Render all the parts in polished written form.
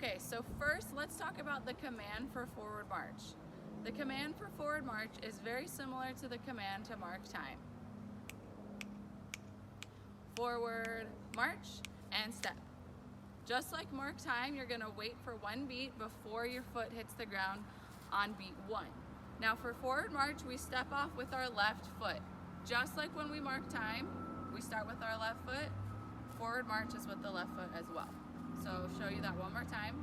Okay, so first let's talk about the command for forward march. The command for forward march is very similar to the command to mark time. Forward march and step. Just like mark time, you're gonna wait for 1 beat before your foot hits the ground on beat 1. Now for forward march, we step off with our left foot. Just like when we mark time, we start with our left foot. Forward march is with the left foot as well. So I'll show you that one more time.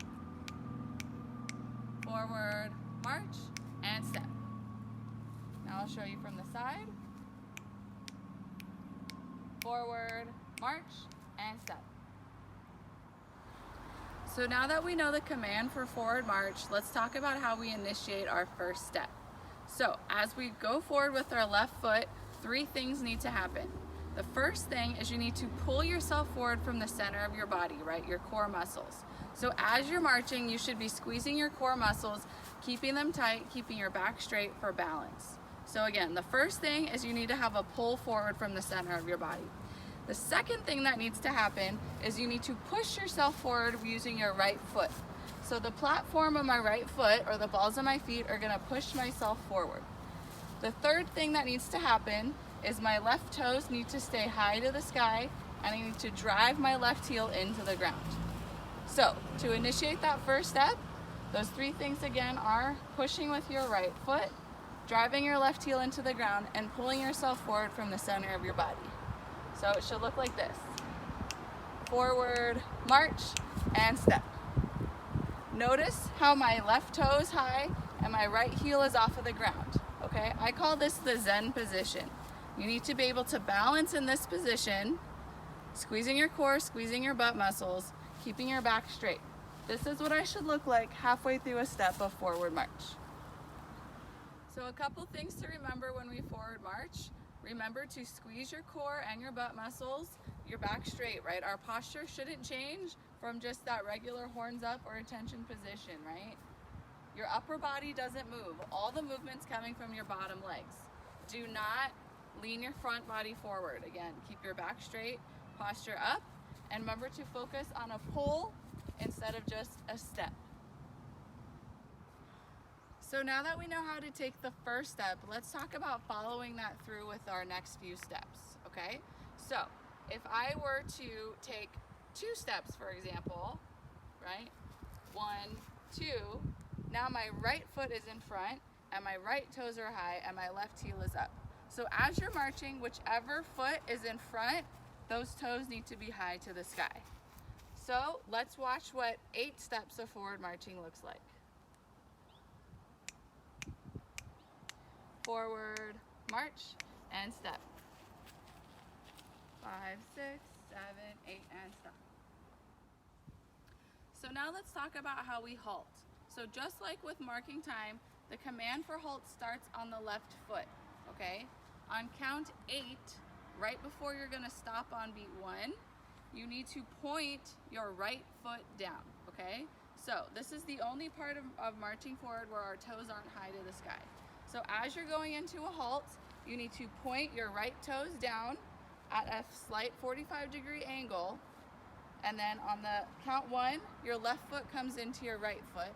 Forward march and step. Now I'll show you from the side. Forward march and step. So now that we know the command for forward march, let's talk about how we initiate our first step. So as we go forward with our left foot, 3 things need to happen. The first thing is you need to pull yourself forward from the center of your body, right? Your core muscles. So as you're marching, you should be squeezing your core muscles, keeping them tight, keeping your back straight for balance. So again, the first thing is you need to have a pull forward from the center of your body. The second thing that needs to happen is you need to push yourself forward using your right foot. So the platform of my right foot, or the balls of my feet, are gonna push myself forward. The third thing that needs to happen is my left toes need to stay high to the sky, and I need to drive my left heel into the ground. So to initiate that first step, those 3 things again are pushing with your right foot, driving your left heel into the ground, and pulling yourself forward from the center of your body. So it should look like this. Forward march and step. Notice how my left toe is high and my right heel is off of the ground. Okay, I call this the Zen position. You need to be able to balance in this position, squeezing your core, squeezing your butt muscles, keeping your back straight. This is what I should look like halfway through a step of forward march. So a couple things to remember when we forward march. Remember to squeeze your core and your butt muscles, your back straight, right? Our posture shouldn't change from just that regular horns up or attention position, right? Your upper body doesn't move. All the movement's coming from your bottom legs. Do not lean your front body forward. Again, keep your back straight, posture up, and remember to focus on a pull instead of just a step. So now that we know how to take the first step, let's talk about following that through with our next few steps, okay? So if I were to take 2 steps, for example, right? 1, 2, now my right foot is in front and my right toes are high and my left heel is up. So as you're marching, whichever foot is in front, those toes need to be high to the sky. So let's watch what 8 steps of forward marching looks like. Forward march and step. 5, 6, 7, 8, and stop. So now let's talk about how we halt. So just like with marking time, the command for halt starts on the left foot, okay? On count 8, right before you're gonna stop on beat 1, you need to point your right foot down, okay? So this is the only part of marching forward where our toes aren't high to the sky. So as you're going into a halt, you need to point your right toes down at a slight 45-degree angle, and then on the count 1, your left foot comes into your right foot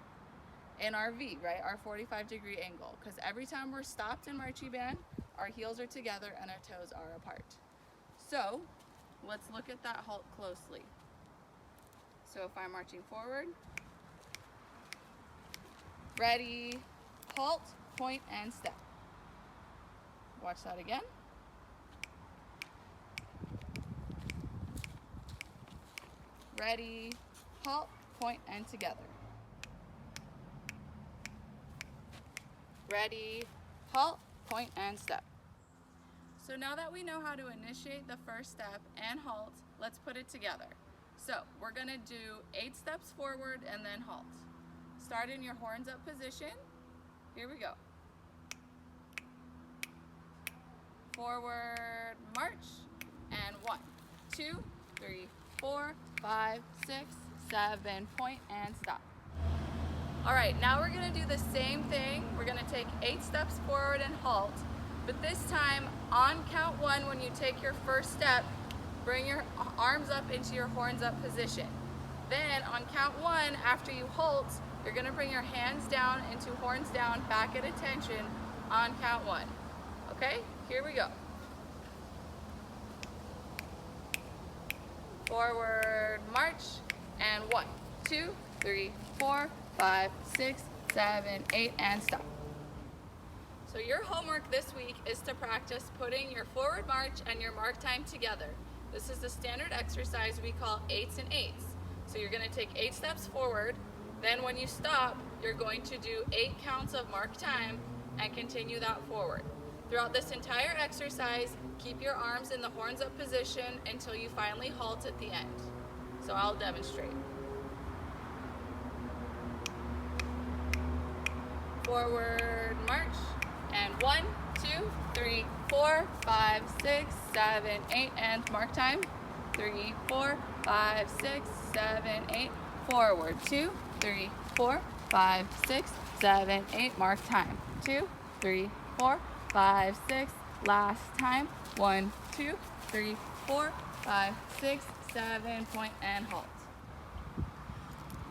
in our V, right, our 45-degree angle, because every time we're stopped in marching band, our heels are together and our toes are apart. So let's look at that halt closely. So if I'm marching forward, ready, halt, point, and step. Watch that again. Ready, halt, point, and together. Ready, halt, point, and step. So now that we know how to initiate the first step and halt, let's put it together. So we're gonna do 8 steps forward and then halt. Start in your horns up position. Here we go. Forward march, and 1, 2, 3, 4, 5, 6, 7, point, and stop. All right, now we're gonna do the same thing. We're gonna take 8 steps forward and halt, but this time on count 1, when you take your first step, bring your arms up into your horns up position. Then on count 1, after you halt, you're gonna bring your hands down into horns down, back at attention on count 1. Okay, here we go. Forward march, and 1, 2, 3, 4, 5, 6, 7, 8, and stop. So your homework this week is to practice putting your forward march and your mark time together. This is the standard exercise we call 8s and 8s. So you're going to take 8 steps forward, then when you stop, you're going to do 8 counts of mark time and continue that forward. Throughout this entire exercise, keep your arms in the horns up position until you finally halt at the end. So I'll demonstrate. Forward march, and 1, 2, 3, 4, 5, 6, 7, 8, and mark time. 3, 4, 5, 6, 7, 8, forward. 2, 3, 4, 5, 6, 7, 8, mark time. 2, 3, 4, 5, 6, last time. 1, 2, 3, 4, 5, 6, 7, point and halt.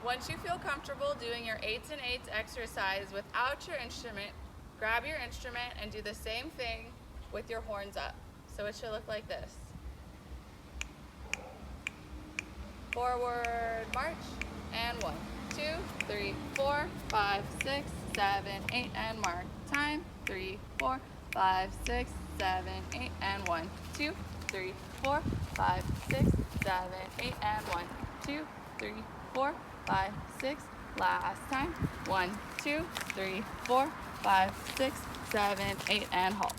Once you feel comfortable doing your 8s and 8s exercise without your instrument, grab your instrument and do the same thing with your horns up. So it should look like this. Forward march, and 1, 2, 3, 4, 5, 6, 7, 8, and mark time. 3, 4, 5, 6, 7, 8, and 1, 2, 3, 4, 5, 6, 7, 8, and 1, 2, 3, 4, 5, 6, last time. 1, 2, 3, 4, 5, 6, 7, 8, and halt.